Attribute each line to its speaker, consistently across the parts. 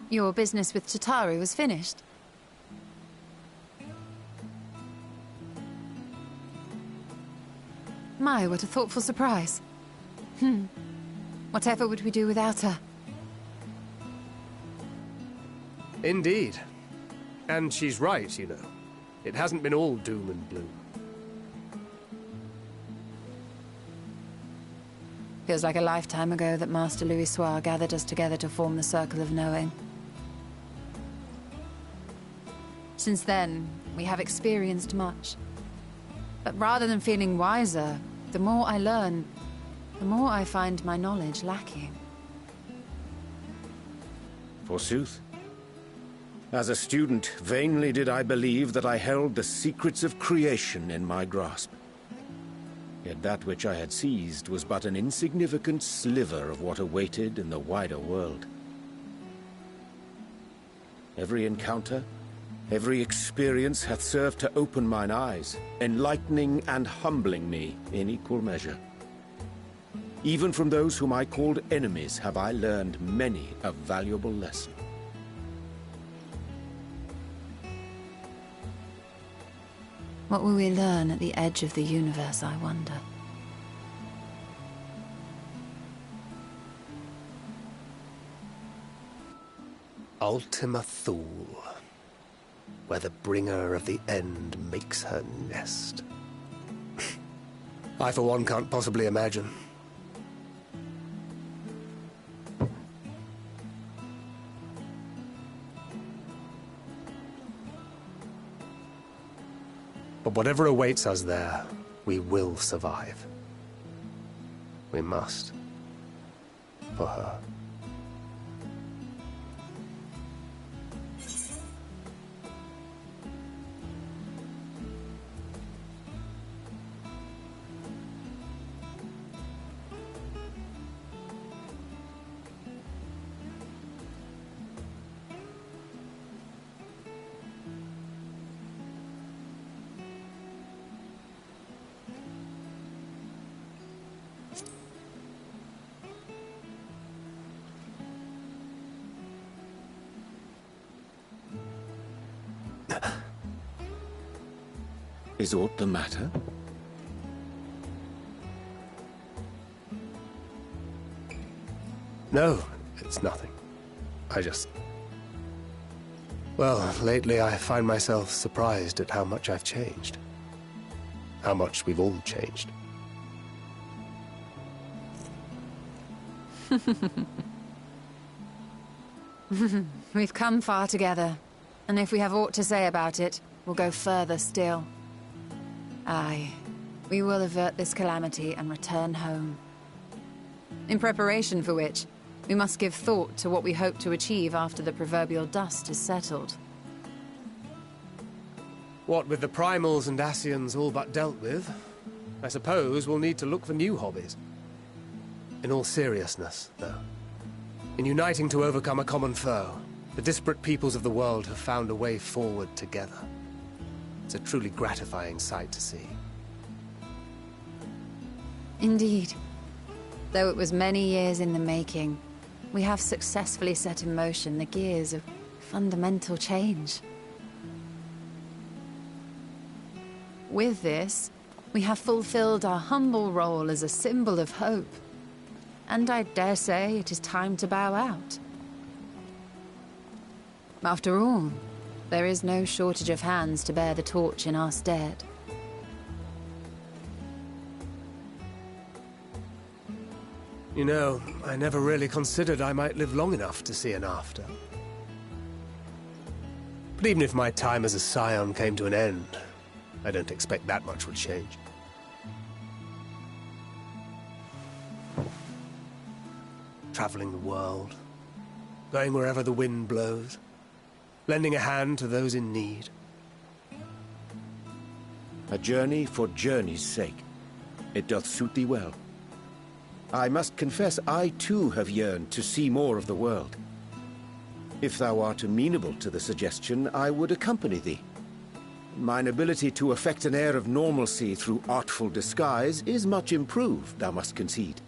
Speaker 1: Your business with Chitauri was finished? My, what a thoughtful surprise. Whatever would we do without her?
Speaker 2: Indeed. And she's right, you know. It hasn't been all doom and gloom.
Speaker 1: Feels like a lifetime ago that Master Louis Soir gathered us together to form the Circle of Knowing. Since then, we have experienced much. But rather than feeling wiser, the more I learn, the more I find my knowledge lacking.
Speaker 3: Forsooth. As a student, vainly did I believe that I held the secrets of creation in my grasp. Yet that which I had seized was but an insignificant sliver of what awaited in the wider world. Every encounter, every experience hath served to open mine eyes, enlightening and humbling me in equal measure. Even from those whom I called enemies have I learned many a valuable lesson.
Speaker 1: What will we learn at the edge of the universe, I wonder?
Speaker 2: Ultima Thule, where the bringer of the end makes her nest. I, for one, can't possibly imagine. But whatever awaits us there, we will survive. We must. For her.
Speaker 3: Is aught the matter?
Speaker 2: No, it's nothing. I just... Well, lately I find myself surprised at how much I've changed. How much we've all changed.
Speaker 1: We've come far together, and if we have aught to say about it, we'll go further still. Aye, we will avert this calamity and return home. In preparation for which, we must give thought to what we hope to achieve after the proverbial dust is settled.
Speaker 2: What with the primals and Ascians all but dealt with, I suppose we'll need to look for new hobbies. In all seriousness, though, in uniting to overcome a common foe, the disparate peoples of the world have found a way forward together. It's a truly gratifying sight to see.
Speaker 1: Indeed. Though it was many years in the making, we have successfully set in motion the gears of fundamental change. With this, we have fulfilled our humble role as a symbol of hope. And I dare say it is time to bow out. After all, there is no shortage of hands to bear the torch in our stead.
Speaker 2: You know, I never really considered I might live long enough to see an after. But even if my time as a scion came to an end, I don't expect that much would change. Traveling the world, going wherever the wind blows, lending a hand to those in need.
Speaker 3: A journey for journey's sake. It doth suit thee well. I must confess I too have yearned to see more of the world. If thou art amenable to the suggestion, I would accompany thee. Mine ability to effect an air of normalcy through artful disguise is much improved, thou must concede.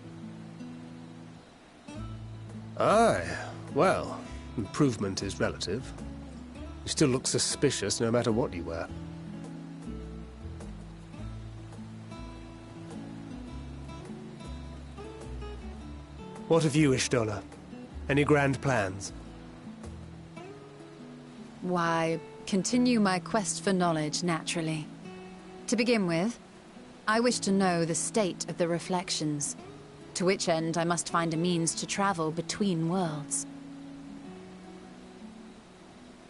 Speaker 2: Aye, well, improvement is relative. You still look suspicious no matter what you wear. What of you, Ishtola? Any grand plans?
Speaker 1: Why, continue my quest for knowledge, naturally. To begin with, I wish to know the state of the reflections, to which end I must find a means to travel between worlds.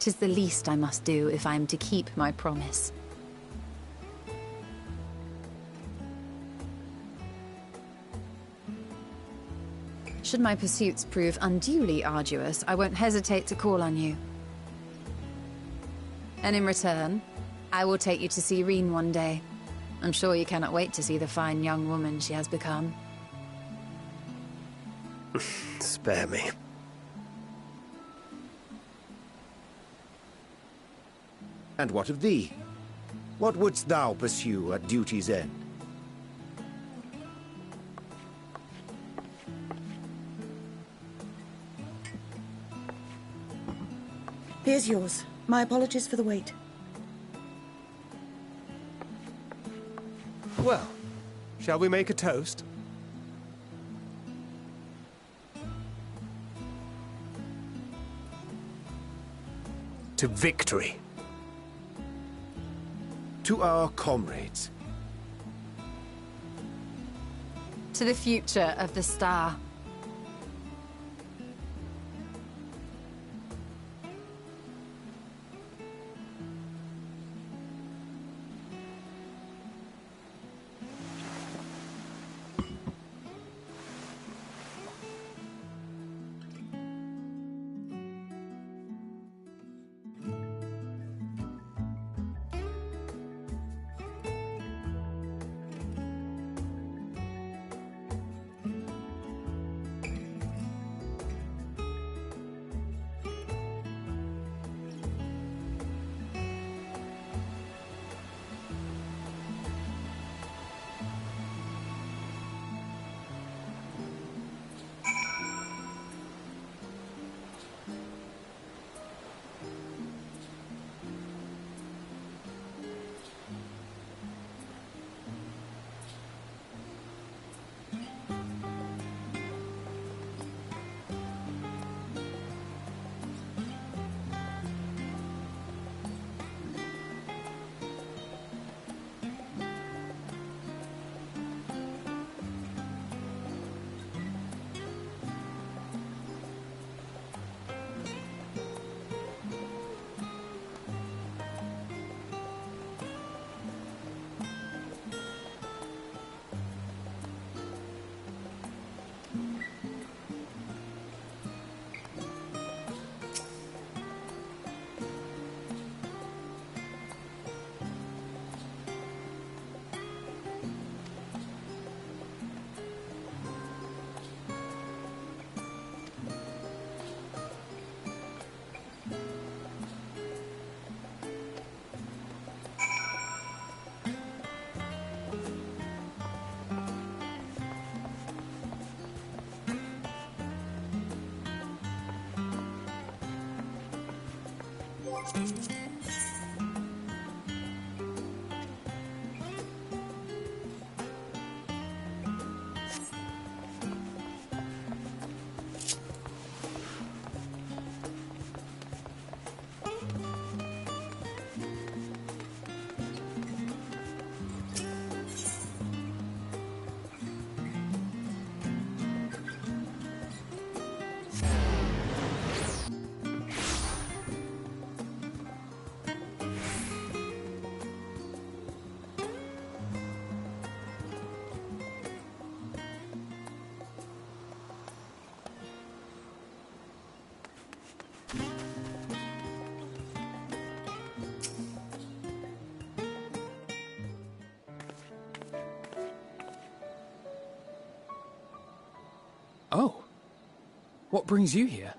Speaker 1: 'Tis the least I must do if I am to keep my promise. Should my pursuits prove unduly arduous, I won't hesitate to call on you. And in return, I will take you to see Reen one day. I'm sure you cannot wait to see the fine young woman she has become.
Speaker 2: Spare me.
Speaker 3: And what of thee? What wouldst thou pursue at duty's end?
Speaker 4: Here's yours. My apologies for the wait.
Speaker 2: Well, shall we make a toast? To victory.
Speaker 3: To our comrades.
Speaker 1: To the future of the star.
Speaker 5: Oh. What brings you here?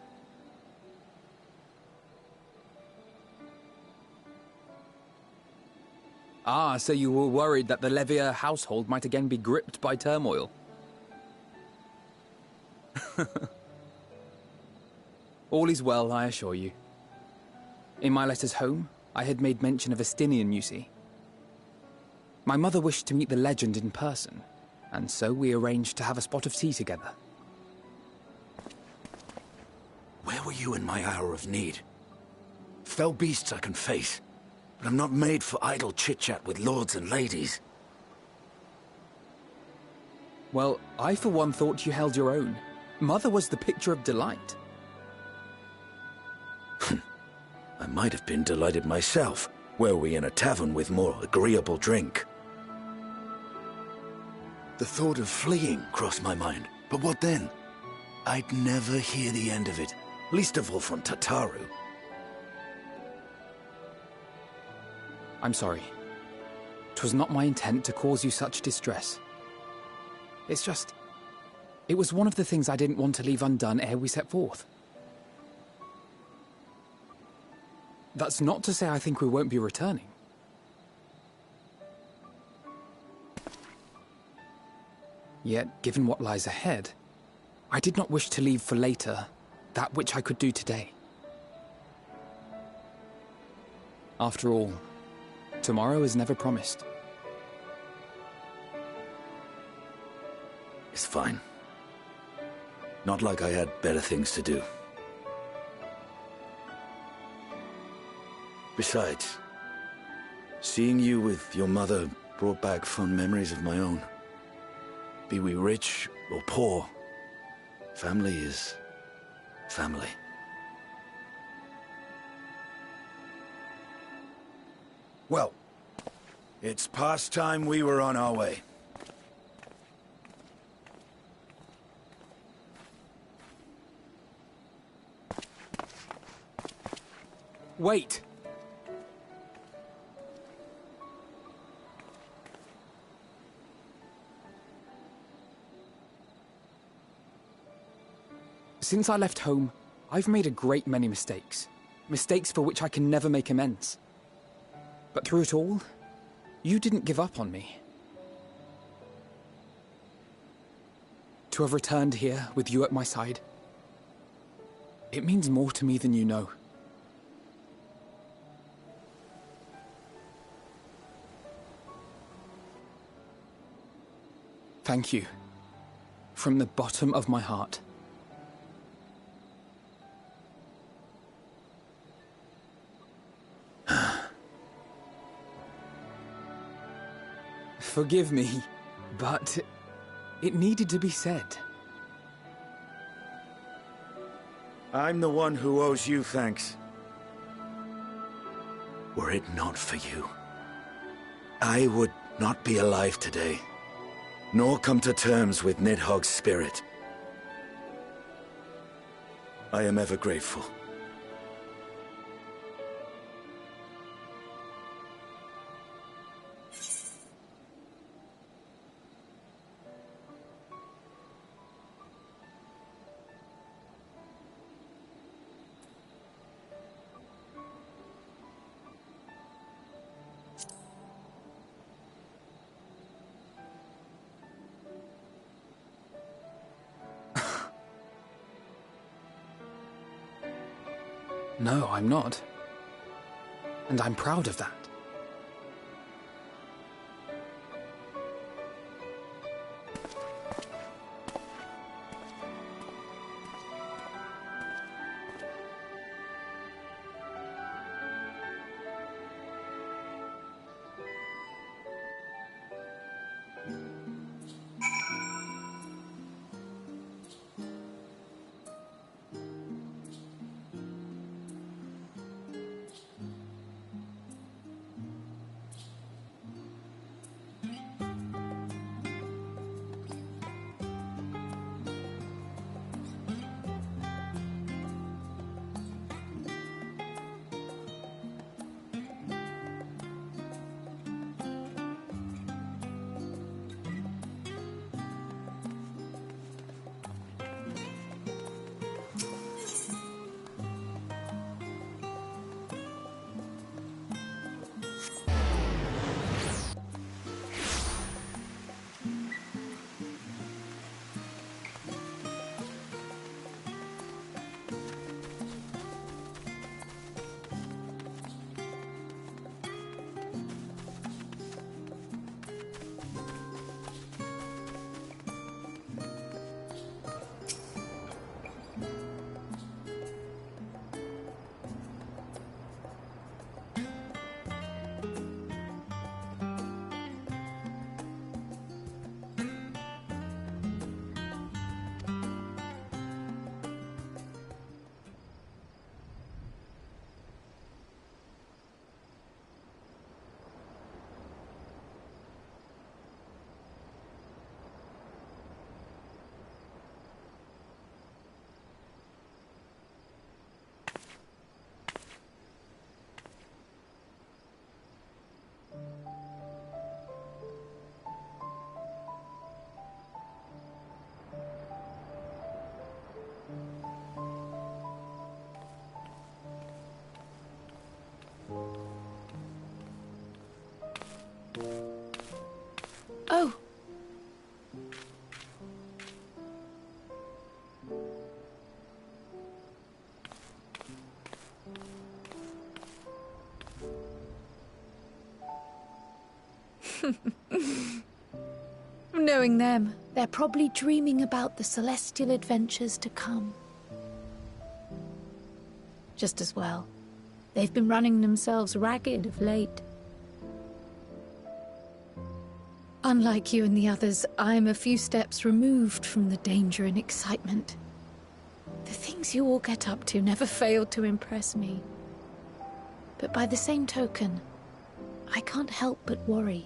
Speaker 5: Ah, so you were worried that the Levier household might again be gripped by turmoil. All is well, I assure you. In my letters home, I had made mention of Estinian, you see. My mother wished to meet the legend in person, and so we arranged to have a spot of tea together.
Speaker 6: Where were you in my hour of need? Fell beasts I can face, but I'm not made for idle chit-chat with lords and ladies.
Speaker 5: Well, I for one thought you held your own. Mother was the picture of delight.
Speaker 6: I might have been delighted myself, were we in a tavern with more agreeable drink. The thought of fleeing crossed my mind, but what then? I'd never hear the end of it, least of all from Tataru.
Speaker 5: I'm sorry. 'Twas not my intent to cause you such distress. It's just... it was one of the things I didn't want to leave undone ere we set forth. That's not to say I think we won't be returning. Yet, given what lies ahead, I did not wish to leave for later that which I could do today. After all, tomorrow is never promised.
Speaker 6: It's fine. Not like I had better things to do. Besides, seeing you with your mother brought back fond memories of my own. Be we rich or poor, family is family. Well, it's past time we were on our way.
Speaker 5: Wait! Since I left home, I've made a great many mistakes. Mistakes for which I can never make amends. But through it all, you didn't give up on me. To have returned here with you at my side, it means more to me than you know. Thank you. From the bottom of my heart. Forgive me, but it needed to be said.
Speaker 6: I'm the one who owes you thanks. Were it not for you, I would not be alive today, nor come to terms with Nidhogg's spirit. I am ever grateful.
Speaker 5: No, I'm not. and I'm proud of that.
Speaker 4: Oh. Knowing them, they're probably dreaming about the celestial adventures to come. Just as well. They've been running themselves ragged of late. Unlike you and the others, I'm a few steps removed from the danger and excitement. The things you all get up to never fail to impress me. But by the same token, I can't help but worry.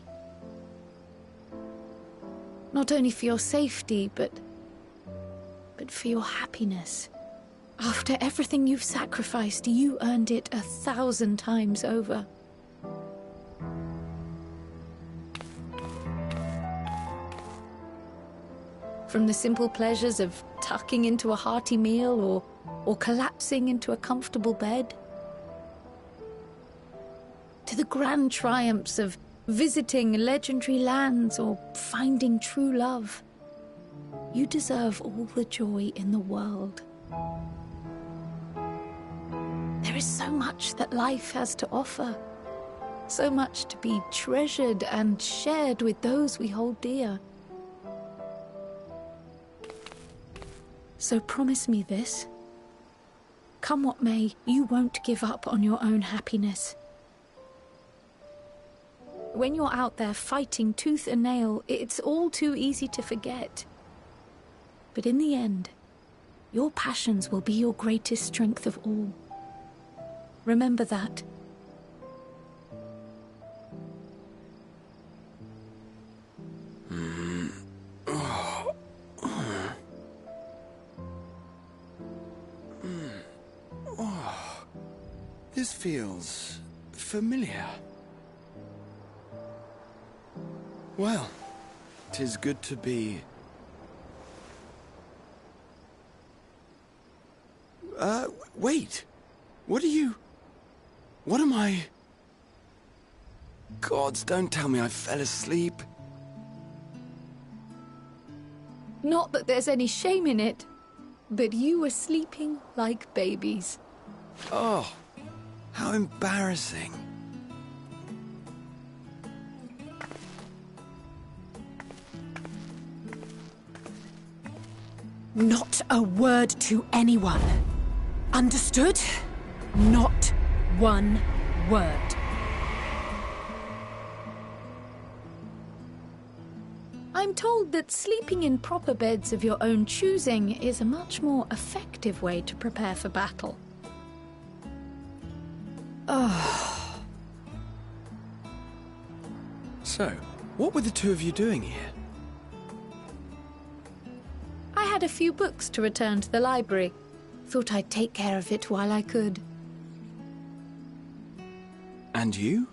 Speaker 4: Not only for your safety, but for your happiness. After everything you've sacrificed, you earned it 1,000 times over. From the simple pleasures of tucking into a hearty meal or collapsing into a comfortable bed, to the grand triumphs of visiting legendary lands or finding true love. You deserve all the joy in the world. There is so much that life has to offer, so much to be treasured and shared with those we hold dear. So promise me this. Come what may, you won't give up on your own happiness. When you're out there fighting tooth and nail, it's all too easy to forget. But in the end, your passions will be your greatest strength of all. Remember that.
Speaker 6: This feels familiar. Well, 'tis good to be... wait. What am I... Gods, don't tell me I fell asleep.
Speaker 4: Not that there's any shame in it, but you were sleeping like babies.
Speaker 6: Oh, how embarrassing.
Speaker 4: Not a word to anyone. Understood? Not one word. I'm told that sleeping in proper beds of your own choosing is a much more effective way to prepare for battle.
Speaker 7: Oh. So, what were the two of you doing here?
Speaker 4: I had a few books to return to the library. Thought I'd take care of it while I could.
Speaker 7: And you?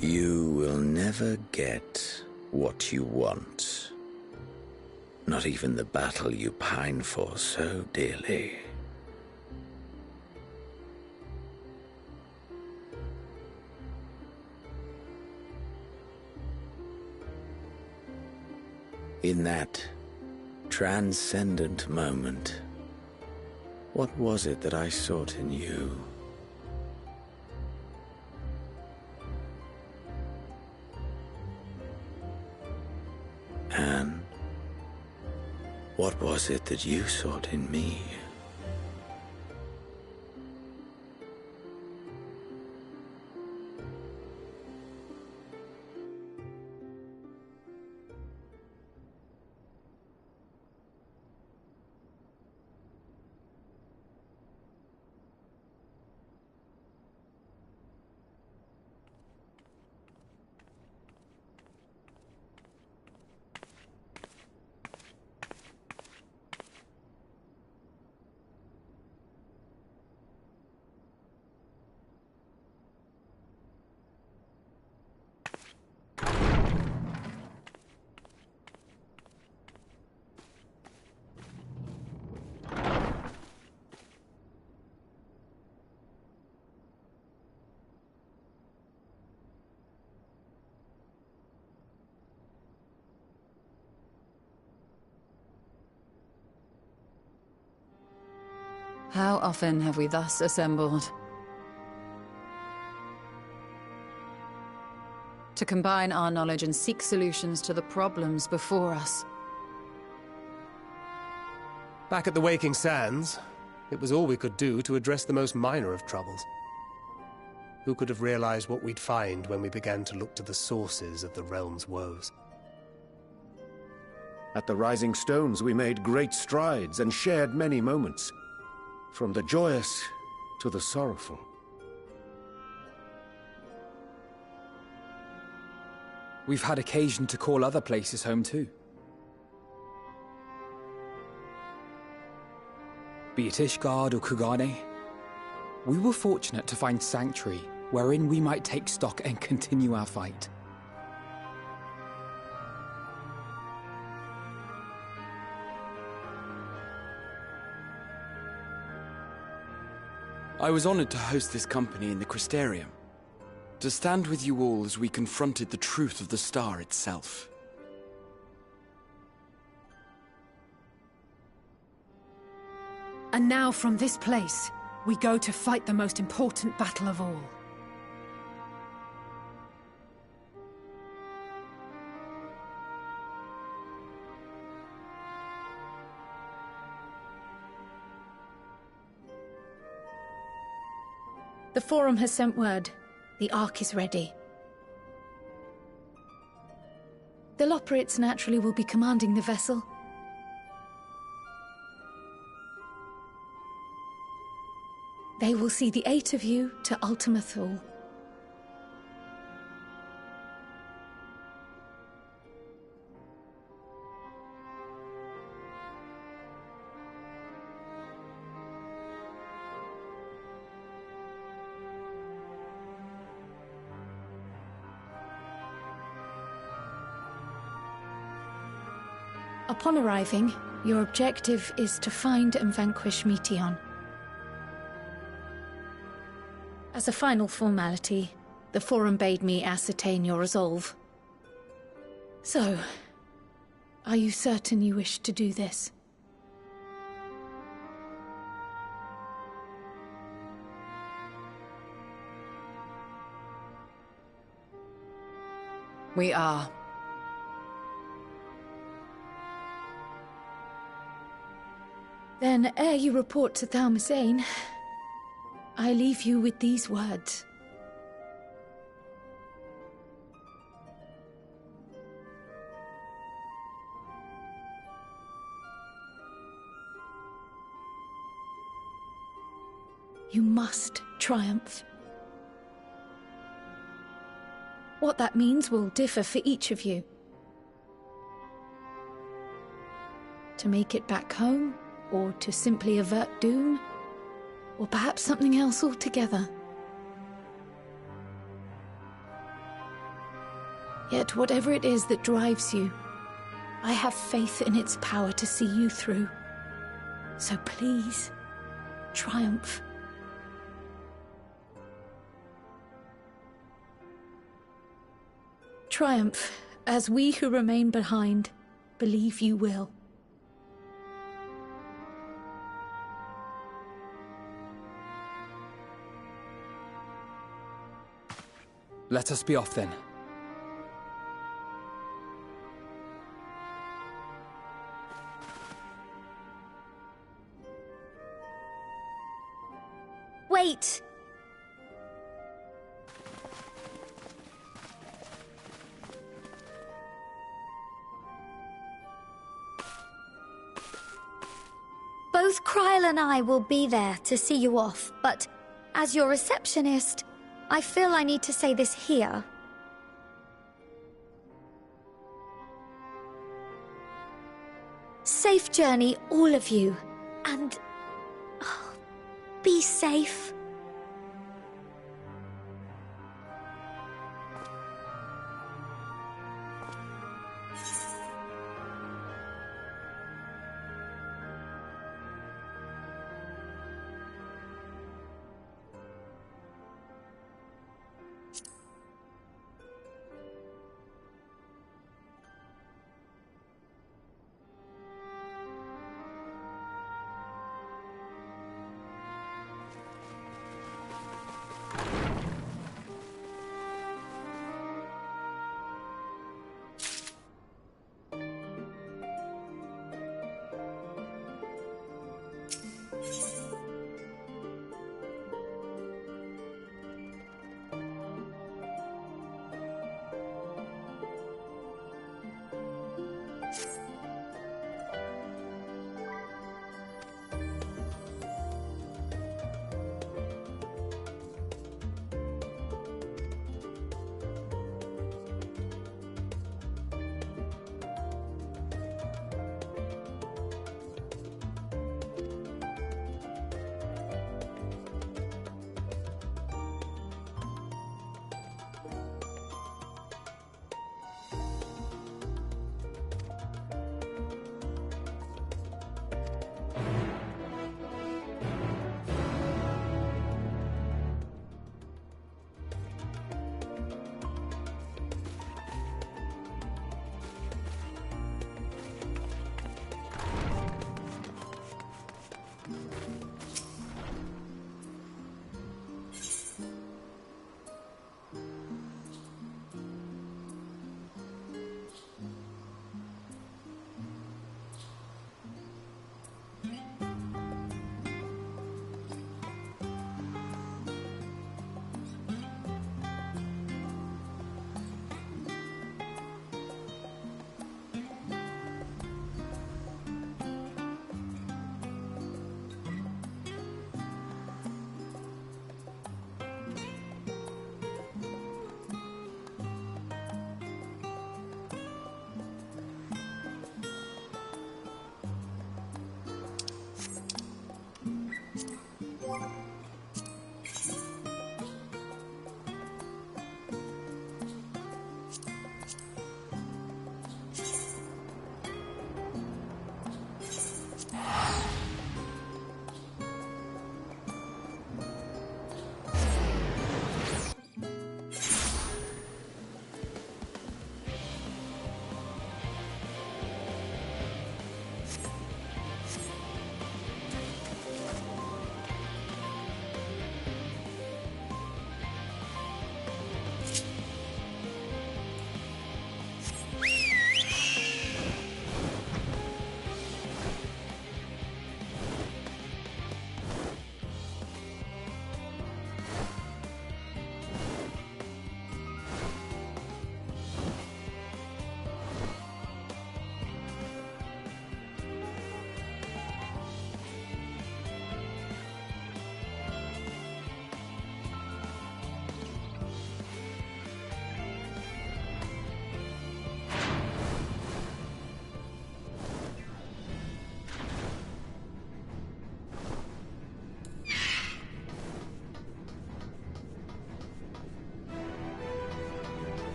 Speaker 6: You will never get what you want. Not even the battle you pine for so dearly. In that transcendent moment, what was it that I sought in you? And what was it that you sought in me?
Speaker 1: How often have we thus assembled? To combine our knowledge and seek solutions to the problems before us.
Speaker 2: Back at the Waking Sands, it was all we could do to address the most minor of troubles. Who could have realized what we'd find when we began to look to the sources of the realm's woes?
Speaker 3: At the Rising Stones, we made great strides and shared many moments, from the joyous to the sorrowful.
Speaker 5: We've had occasion to call other places home too. Be it Ishgard or Kugane, we were fortunate to find sanctuary wherein we might take stock and continue our fight.
Speaker 7: I was honored to host this company in the Crystarium, to stand with you all as we confronted the truth of the star itself.
Speaker 8: And now from this place, we go to fight the most important battle of all.
Speaker 4: The Forum has sent word. The Ark is ready. The Loporrits naturally will be commanding the vessel. They will see the 8 of you to Ultima Thule. Upon arriving, your objective is to find and vanquish Meteion. As a final formality, the Forum bade me ascertain your resolve. So, are you certain you wish to do this?
Speaker 1: We are.
Speaker 4: Then, ere you report to Thalmasane, I leave you with these words. You must triumph. What that means will differ for each of you. To make it back home, or to simply avert doom, or perhaps something else altogether. Yet whatever it is that drives you, I have faith in its power to see you through. So please, triumph. Triumph, as we who remain behind believe you will.
Speaker 5: Let us be off then.
Speaker 9: Wait! Both Kryl and I will be there to see you off, but as your receptionist, I feel I need to say this here. Safe journey, all of you, and be safe.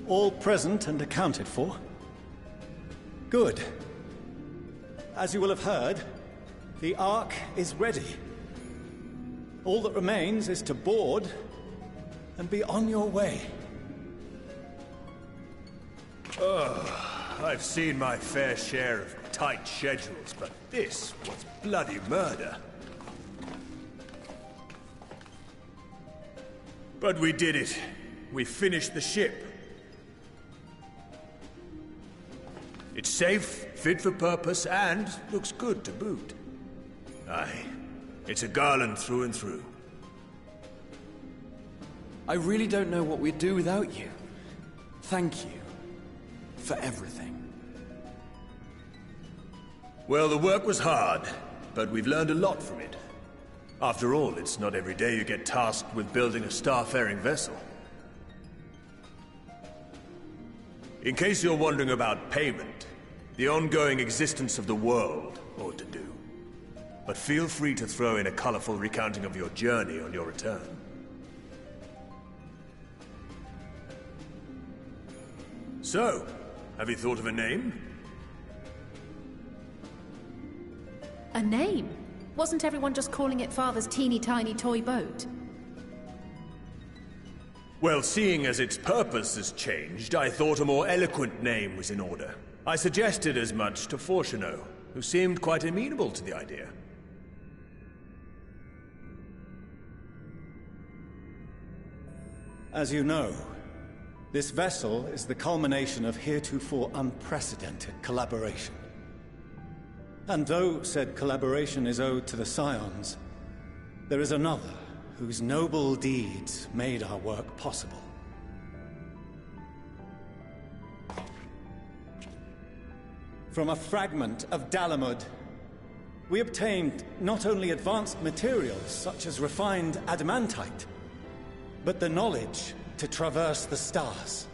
Speaker 10: All present and accounted for? Good. As you will have heard, the Ark is ready. All that remains is to board and be on your way.
Speaker 11: I've seen my fair share of tight schedules, but this was bloody murder. But we did it. We finished the ship. It's safe, fit for purpose, and looks good to boot. Aye, it's a garland through and through.
Speaker 7: I really don't know what we'd do without you. Thank you for everything.
Speaker 11: Well, the work was hard, but we've learned a lot from it. After all, it's not every day you get tasked with building a starfaring vessel. In case you're wondering about payment, the ongoing existence of the world ought to do. But feel free to throw in a colorful recounting of your journey on your return. So, have you thought of a name?
Speaker 8: A name? Wasn't everyone just calling it Father's teeny tiny toy boat?
Speaker 11: Well, seeing as its purpose has changed, I thought a more eloquent name was in order. I suggested as much to Fortuno, who seemed quite amenable to the idea.
Speaker 10: As you know, this vessel is the culmination of heretofore unprecedented collaboration. And though said collaboration is owed to the Scions, there is another whose noble deeds made our work possible. From a fragment of Dalamud, we obtained not only advanced materials such as refined adamantite, but the knowledge to traverse the stars.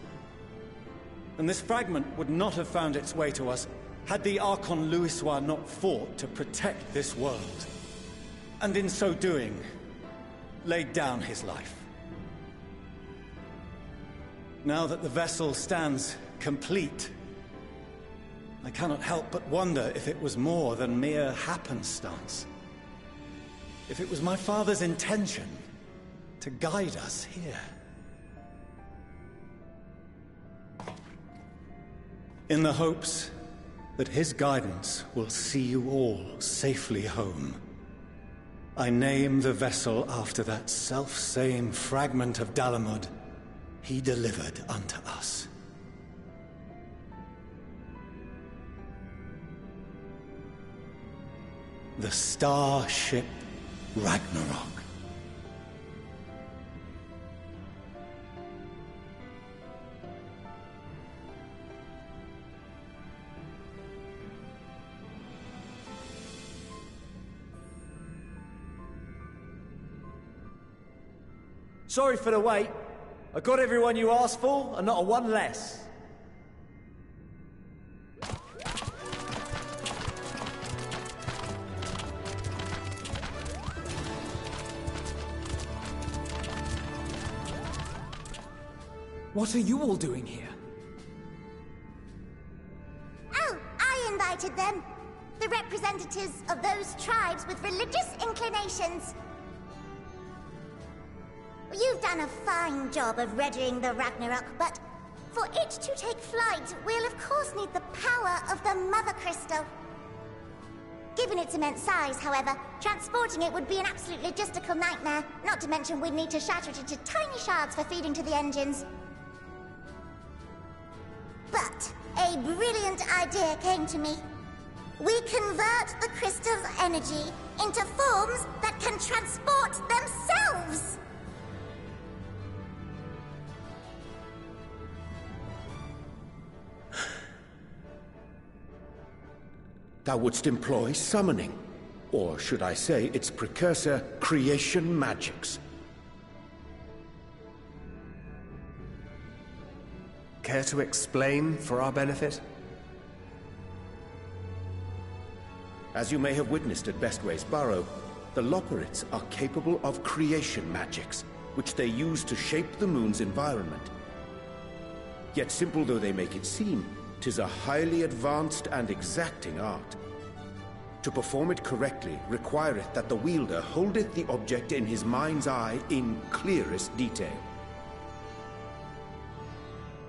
Speaker 10: And this fragment would not have found its way to us had the Archon Louisoix not fought to protect this world, and in so doing, laid down his life. Now that the vessel stands complete, I cannot help but wonder if it was more than mere happenstance. If it was my father's intention to guide us here. In the hopes that his guidance will see you all safely home, I name the vessel after that self-same fragment of Dalamud he delivered unto us. The Starship
Speaker 12: Ragnarok.
Speaker 13: Sorry for the wait. I got everyone you asked for, and not a one less.
Speaker 5: What are you all doing here?
Speaker 14: Oh, I invited them. The representatives of those tribes with religious inclinations. You've done a fine job of readying the Ragnarok, but for it to take flight, we'll of course need the power of the Mother Crystal. Given its immense size, however, transporting it would be an absolute logistical nightmare, not to mention we'd need to shatter it into tiny shards for feeding to the engines. But a brilliant idea came to me. We convert the crystal's energy into forms that can transport themselves!
Speaker 3: Thou wouldst employ summoning, or should I say its precursor, creation magics.
Speaker 2: Care to explain for our benefit?
Speaker 3: As you may have witnessed at Bestway's Burrow, the Loporrits are capable of creation magics, which they use to shape the moon's environment. Yet simple though they make it seem, 'tis a highly advanced and exacting art. To perform it correctly requireth that the wielder holdeth the object in his mind's eye in clearest detail.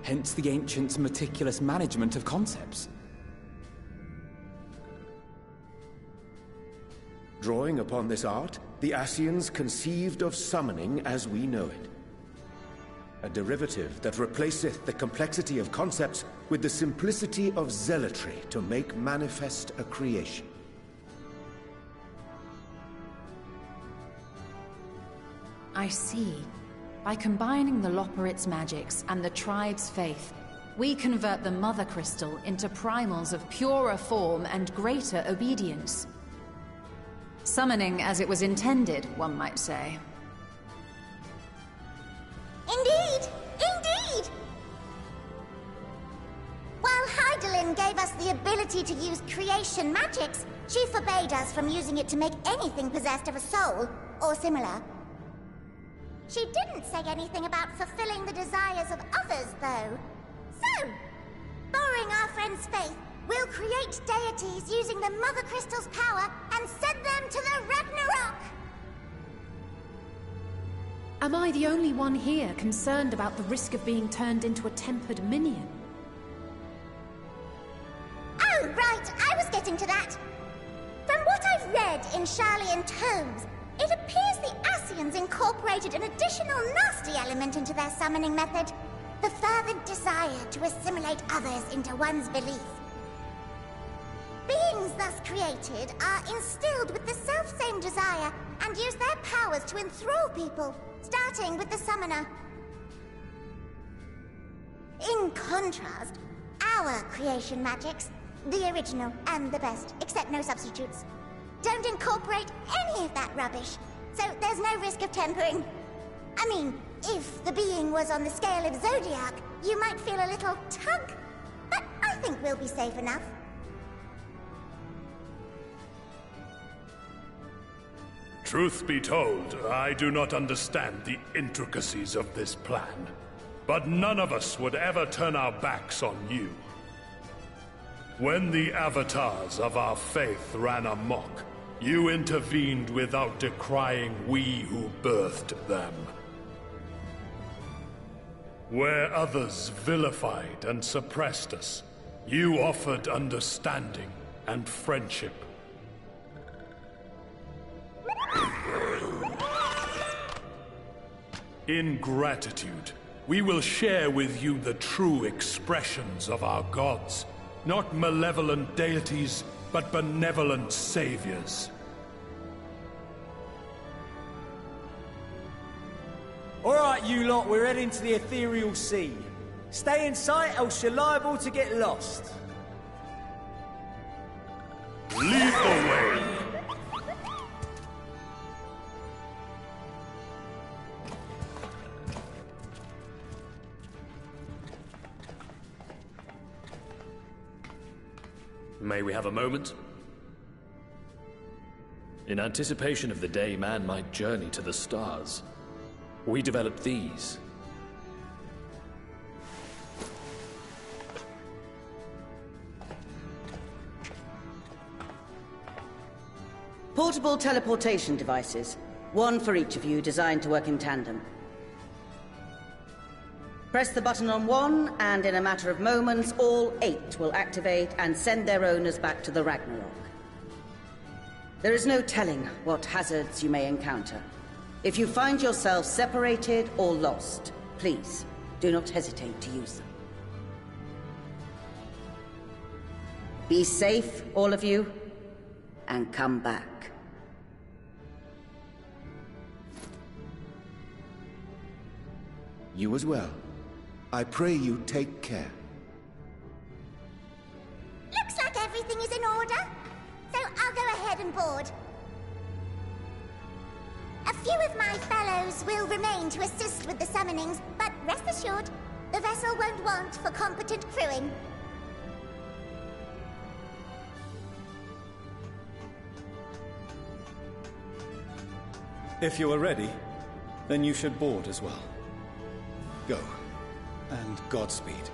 Speaker 5: Hence the ancients' meticulous management of concepts.
Speaker 3: Drawing upon this art, the Ascians conceived of summoning as we know it. A derivative that replaceth the complexity of concepts with the simplicity of zealotry to make manifest a creation.
Speaker 1: I see. By combining the Loporrit's magics and the tribe's faith, we convert the Mother Crystal into primals of purer form and greater obedience. Summoning as it was intended, one might say.
Speaker 14: Indeed! Indeed! While Hydaelyn gave us the ability to use creation magics, she forbade us from using it to make anything possessed of a soul, or similar. She didn't say anything about fulfilling the desires of others, though. So, borrowing our friend's faith, we'll create deities using the Mother Crystal's power and send them to the Ragnarok!
Speaker 8: Am I the only one here concerned about the risk of being turned into a tempered minion?
Speaker 14: Oh, right, I was getting to that. From what I've read in Sharlayan tomes, it appears the Ascians incorporated an additional nasty element into their summoning method. The fervent desire to assimilate others into one's belief. Beings thus created are instilled with the self-same desire and use their powers to enthrall people, starting with the summoner. In contrast, our creation magics, the original and the best, except no substitutes, don't incorporate any of that rubbish, so there's no risk of tempering. I mean, if the being was on the scale of Zodiac, you might feel a little tug, but I think we'll be safe enough.
Speaker 11: Truth be told, I do not understand the intricacies of this plan. But none of us would ever turn our backs on you. When the avatars of our faith ran amok, you intervened without decrying we who birthed them. Where others vilified and suppressed us, you offered understanding and friendship. In gratitude, we will share with you the true expressions of our gods. Not malevolent deities, but benevolent saviors.
Speaker 13: Alright, you lot, we're heading to the ethereal sea. Stay in sight, else you're liable to get lost.
Speaker 11: Lead the way!
Speaker 12: May we have a moment? In anticipation of the day man might journey to the stars, we developed these.
Speaker 15: Portable teleportation devices. One for each of you, designed to work in tandem. Press the button on one, and in a matter of moments, all 8 will activate and send their owners back to the Ragnarok. There is no telling what hazards you may encounter. If you find yourself separated or lost, please do not hesitate to use them. Be safe, all of you, and come back.
Speaker 3: You as well. I pray you take care.
Speaker 14: Looks like everything is in order, so I'll go ahead and board. A few of my fellows will remain to assist with the summonings, but rest assured, the vessel won't want for competent crewing.
Speaker 10: If you are ready, then you should board as well. Go, and Godspeed.